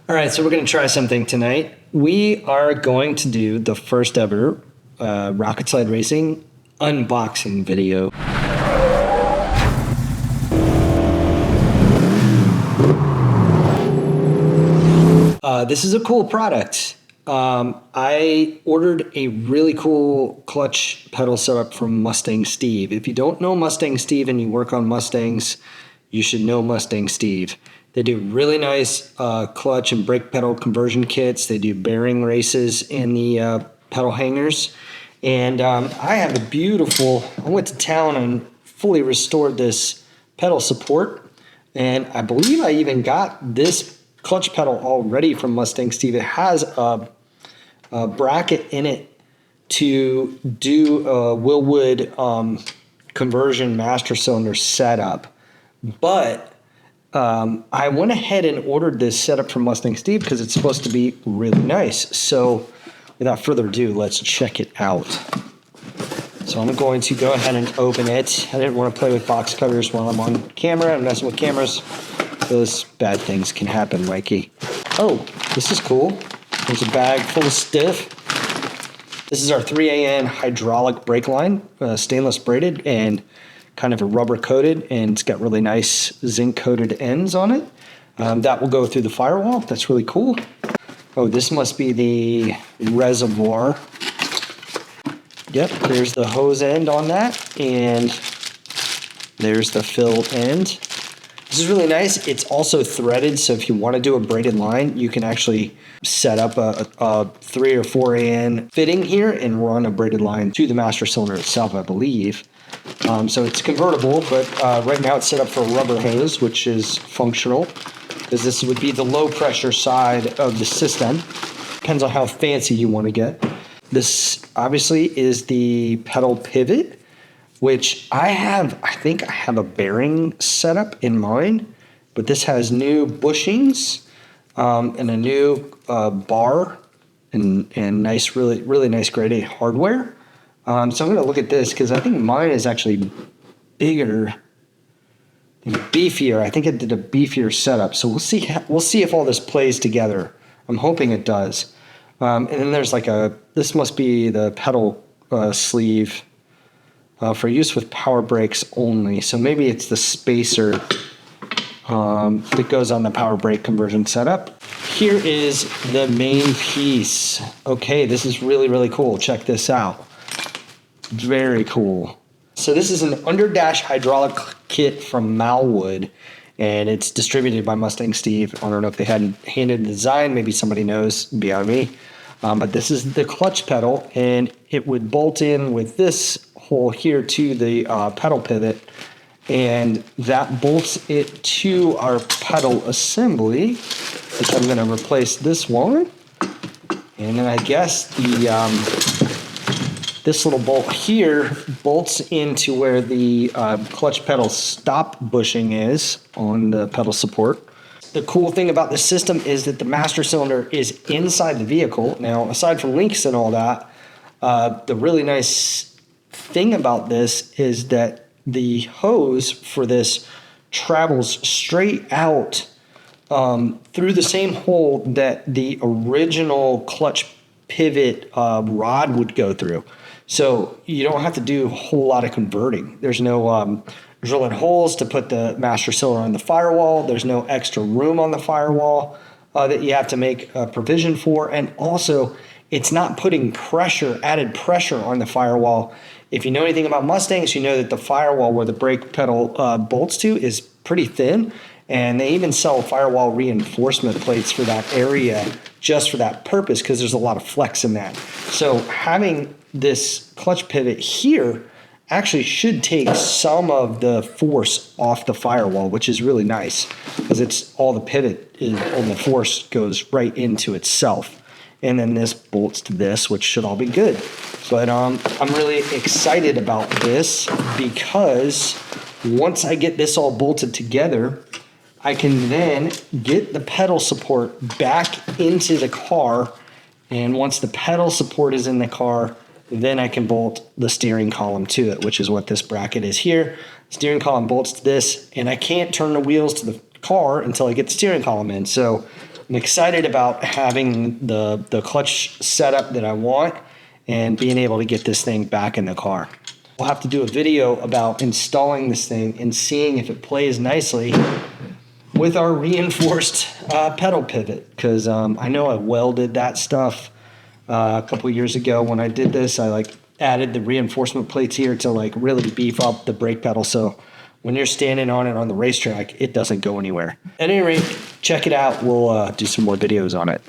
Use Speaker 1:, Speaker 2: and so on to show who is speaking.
Speaker 1: All right, so we're going to try something tonight. We are going to do the first ever Rocket Slide Racing unboxing video. This is a cool product. I ordered a really cool clutch pedal setup from Mustang Steve. If you don't know Mustang Steve and you work on Mustangs, you should know Mustang Steve. They do really nice clutch and brake pedal conversion kits. They do bearing races in the pedal hangers. And I have a beautiful, I went to town and fully restored this pedal support. And I believe I even got this clutch pedal already from Mustang Steve. It has a bracket in it to do a MalWood conversion master cylinder setup. But I went ahead and ordered this setup from Mustang Steve because it's supposed to be really nice. So without further ado, let's check it out. So I'm going to go ahead and open it. I didn't want to play with box covers while I'm on camera. I'm messing with cameras. Those bad things can happen, Mikey. Oh, this is cool. There's a bag full of stuff. This is our 3AN hydraulic brake line, stainless braided and kind of a rubber coated, and it's got really nice zinc coated ends on it. That will go through the firewall. That's really cool. Oh, this must be the reservoir. Yep, there's the hose end on that, and there's the fill end. This is really nice. It's also threaded, so if you want to do a braided line, you can actually set up a 3 or 4 AN fitting here and run a braided line to the master cylinder itself, I believe. So it's convertible, but right now it's set up for a rubber hose, which is functional, because this would be the low pressure side of the system. Depends on how fancy you want to get. This obviously is the pedal pivot, which I think I have a bearing setup in mind, but this has new bushings and a new bar and nice, really nice grade A hardware. So I'm going to look at this because I think mine is actually bigger and beefier. I think it did a beefier setup. So we'll see. We'll see if all this plays together. I'm hoping it does. And then there's this must be the pedal sleeve for use with power brakes only. So maybe it's the spacer that goes on the power brake conversion setup. Here is the main piece. Okay, this is really cool. Check this out. Very cool. So this is an Underdash hydraulic kit from MalWood, and it's distributed by Mustang Steve. I don't know if they hadn't handed the design. Maybe somebody knows beyond me. But this is the clutch pedal, and it would bolt in with this hole here to the pedal pivot, and that bolts it to our pedal assembly, which I'm going to replace this one. And then I guess this little bolt here bolts into where the clutch pedal stop bushing is on the pedal support. The cool thing about this system is that the master cylinder is inside the vehicle. Now, aside from links and all that, the really nice thing about this is that the hose for this travels straight out through the same hole that the original clutch pivot rod would go through. So you don't have to do a whole lot of converting. There's no drilling holes to put the master cylinder on the firewall. There's no extra room on the firewall that you have to make a provision for. And also, it's not putting added pressure on the firewall. If you know anything about Mustangs, you know that the firewall where the brake pedal bolts to is pretty thin. And they even sell firewall reinforcement plates for that area just for that purpose, because there's a lot of flex in that. So having this clutch pivot here actually should take some of the force off the firewall, which is really nice, because it's all the pivot all the force goes right into itself. And then this bolts to this, which should all be good. But I'm really excited about this because once I get this all bolted together, I can then get the pedal support back into the car. And once the pedal support is in the car, then I can bolt the steering column to it, which is what this bracket is here. Steering column bolts to this, and I can't turn the wheels to the car until I get the steering column in. So I'm excited about having the clutch setup that I want and being able to get this thing back in the car. We'll have to do a video about installing this thing and seeing if it plays nicely with our reinforced pedal pivot, because I know I welded that stuff a couple years ago. When I did this, I added the reinforcement plates here to really beef up the brake pedal, so when you're standing on it on the racetrack, it doesn't go anywhere. At any rate, check it out. We'll do some more videos on it.